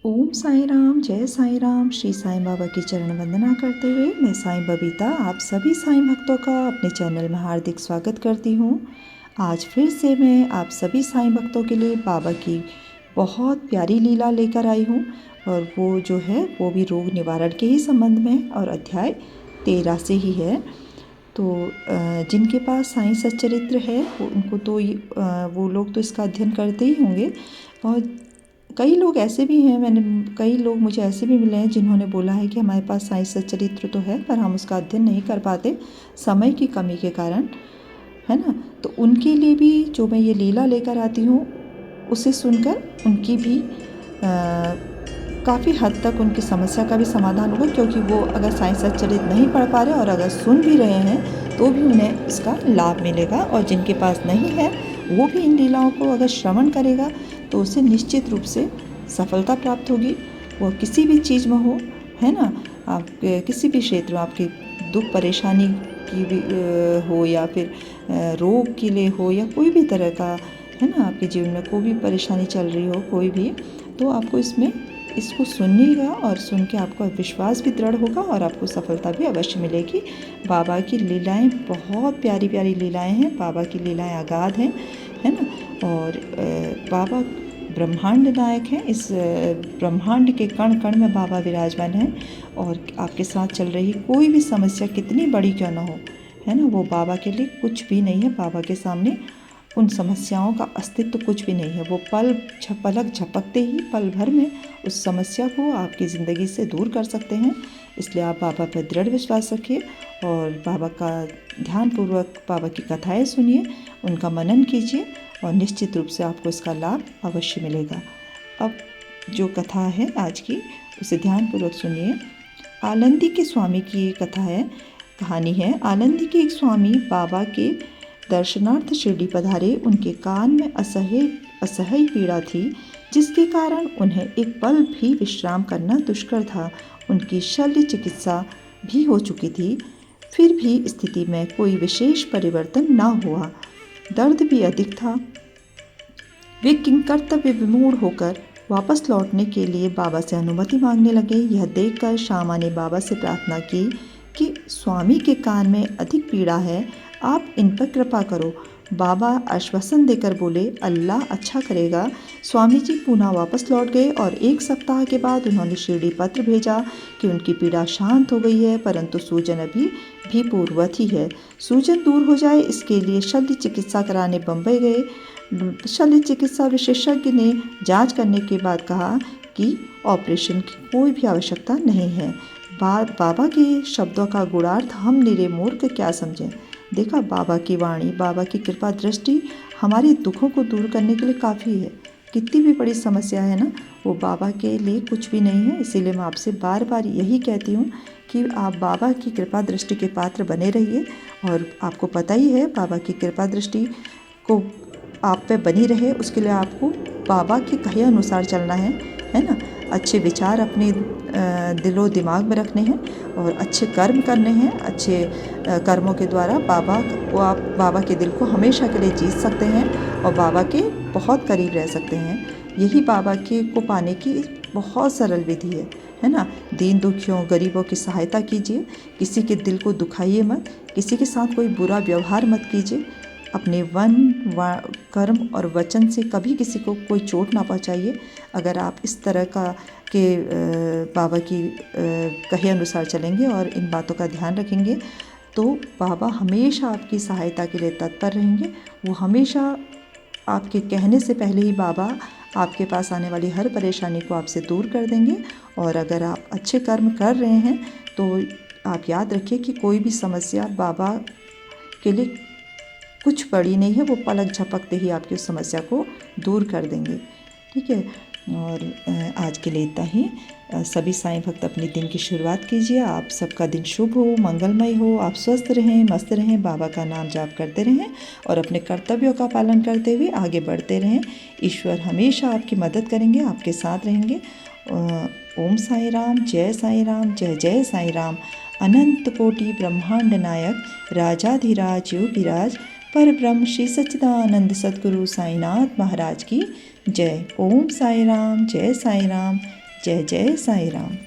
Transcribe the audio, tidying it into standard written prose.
ओम साई राम, जय साई राम। श्री साईं बाबा की चरण वंदना करते हुए मैं साईं बबीता आप सभी साईं भक्तों का अपने चैनल में हार्दिक स्वागत करती हूँ। आज फिर से मैं आप सभी साईं भक्तों के लिए बाबा की बहुत प्यारी लीला लेकर आई हूँ, और वो जो है वो भी रोग निवारण के ही संबंध में, और अध्याय 13 से ही है। तो जिनके पास साईं सच्चरित्र है उनको तो वो लोग तो इसका अध्ययन करते ही होंगे। और कई लोग ऐसे भी हैं, कई लोग मुझे ऐसे भी मिले हैं जिन्होंने बोला है कि हमारे पास साईं सच्चरित्र तो है पर हम उसका अध्ययन नहीं कर पाते समय की कमी के कारण, है ना। तो उनके लिए भी जो मैं ये लीला लेकर आती हूँ उसे सुनकर उनकी भी काफ़ी हद तक उनकी समस्या का भी समाधान होगा, क्योंकि वो अगर साईं सच्चरित्र नहीं पढ़ पा रहे और अगर सुन भी रहे हैं तो भी उन्हें इसका लाभ मिलेगा। और जिनके पास नहीं है वो भी इन लीलाओं को अगर श्रवण करेगा तो उसे निश्चित रूप से सफलता प्राप्त होगी। वो किसी भी चीज़ में हो, है ना। आप किसी भी क्षेत्र में आपकी दुख परेशानी की भी हो, या फिर रोग के लिए हो, या कोई भी तरह का, है ना, आपके जीवन में कोई भी परेशानी चल रही हो कोई भी, तो आपको इसको सुनिएगा और सुन के आपका विश्वास भी दृढ़ होगा और आपको सफलता भी अवश्य मिलेगी। बाबा की लीलाएं बहुत प्यारी प्यारी लीलाएं हैं। बाबा की लीलाएं अगाध हैं, है ना। और बाबा ब्रह्मांड नायक हैं। इस ब्रह्मांड के कण कण में बाबा विराजमान हैं, और आपके साथ चल रही कोई भी समस्या कितनी बड़ी क्यों ना हो, है ना, वो बाबा के लिए कुछ भी नहीं है। बाबा के सामने उन समस्याओं का अस्तित्व कुछ भी नहीं है। वो पलक झपकते ही पल भर में उस समस्या को आपकी ज़िंदगी से दूर कर सकते हैं। इसलिए आप बाबा पर दृढ़ विश्वास रखिए और बाबा का ध्यानपूर्वक बाबा की कथाएं सुनिए, उनका मनन कीजिए, और निश्चित रूप से आपको इसका लाभ अवश्य मिलेगा। अब जो कथा है आज की उसे ध्यानपूर्वक सुनिए। आलंदी के स्वामी की ये कथा है, कहानी है। आलंदी के एक स्वामी बाबा के दर्शनार्थ शिरडी पधारे। उनके कान में असह्य पीड़ा थी, जिसके कारण उन्हें एक पल भी विश्राम करना दुष्कर था। उनकी शल्य चिकित्सा भी हो चुकी थी, फिर भी स्थिति में कोई विशेष परिवर्तन न हुआ। दर्द भी अधिक था। वे किंकर्तव्य विमूढ़ होकर वापस लौटने के लिए बाबा से अनुमति मांगने लगे। यह देखकर श्यामा ने बाबा से प्रार्थना की कि स्वामी के कान में अधिक पीड़ा है, आप इन पर कृपा करो। बाबा आश्वासन देकर बोले, अल्लाह अच्छा करेगा। स्वामी जी पुनः वापस लौट गए और 1 सप्ताह के बाद उन्होंने शिरडी पत्र भेजा कि उनकी पीड़ा शांत हो गई है, परंतु सूजन अभी भी पूर्ववत ही है। सूजन दूर हो जाए इसके लिए शल्य चिकित्सा कराने बम्बई गए। शल्य चिकित्सा विशेषज्ञ ने जांच करने के बाद कहा कि ऑपरेशन की कोई भी आवश्यकता नहीं है। बाबा के शब्दों का गुणार्थ हम निरे मूर्ख क्या समझें। देखा, बाबा की वाणी, बाबा की कृपा दृष्टि हमारे दुखों को दूर करने के लिए काफ़ी है। कितनी भी बड़ी समस्या है ना, वो बाबा के लिए कुछ भी नहीं है। इसीलिए मैं आपसे बार बार यही कहती हूँ कि आप बाबा की कृपा दृष्टि के पात्र बने रहिए। और आपको पता ही है, बाबा की कृपा दृष्टि को आप पे बनी रहे उसके लिए आपको बाबा के कहे अनुसार चलना है ना। अच्छे विचार अपने दिलो दिमाग में रखने हैं और अच्छे कर्म करने हैं। अच्छे कर्मों के द्वारा आप बाबा के दिल को हमेशा के लिए जीत सकते हैं और बाबा के बहुत करीब रह सकते हैं। यही बाबा के को पाने की बहुत सरल विधि है ना। दीन दुखियों गरीबों की सहायता कीजिए, किसी के दिल को दुखाइए मत, किसी के साथ कोई बुरा व्यवहार मत कीजिए। अपने कर्म और वचन से कभी किसी को कोई चोट ना पहुंचाइए। अगर आप इस तरह के बाबा की कहे अनुसार चलेंगे और इन बातों का ध्यान रखेंगे तो बाबा हमेशा आपकी सहायता के लिए तत्पर रहेंगे। वो हमेशा आपके कहने से पहले ही बाबा आपके पास आने वाली हर परेशानी को आपसे दूर कर देंगे। और अगर आप अच्छे कर्म कर रहे हैं तो आप याद रखिए कि कोई भी समस्या बाबा के लिए कुछ बड़ी नहीं है। वो पलक झपकते ही आपकी उस समस्या को दूर कर देंगे। ठीक है, और आज के लिए इतना ही। सभी साईं भक्त अपने दिन की शुरुआत कीजिए। आप सबका दिन शुभ हो, मंगलमय हो। आप स्वस्थ रहें, मस्त रहें, बाबा का नाम जाप करते रहें और अपने कर्तव्यों का पालन करते हुए आगे बढ़ते रहें। ईश्वर हमेशा आपकी मदद करेंगे, आपके साथ रहेंगे। ओम साई राम, जय साई राम, जय जय साई राम। अनंत कोटि ब्रह्मांड नायक राजाधिराज योगिराज पर ब्रह्म श्री सच्चिदानंद सद्गुरु साईनाथ महाराज की जय। ओम साई राम, जय साई राम, जय जय साईं राम।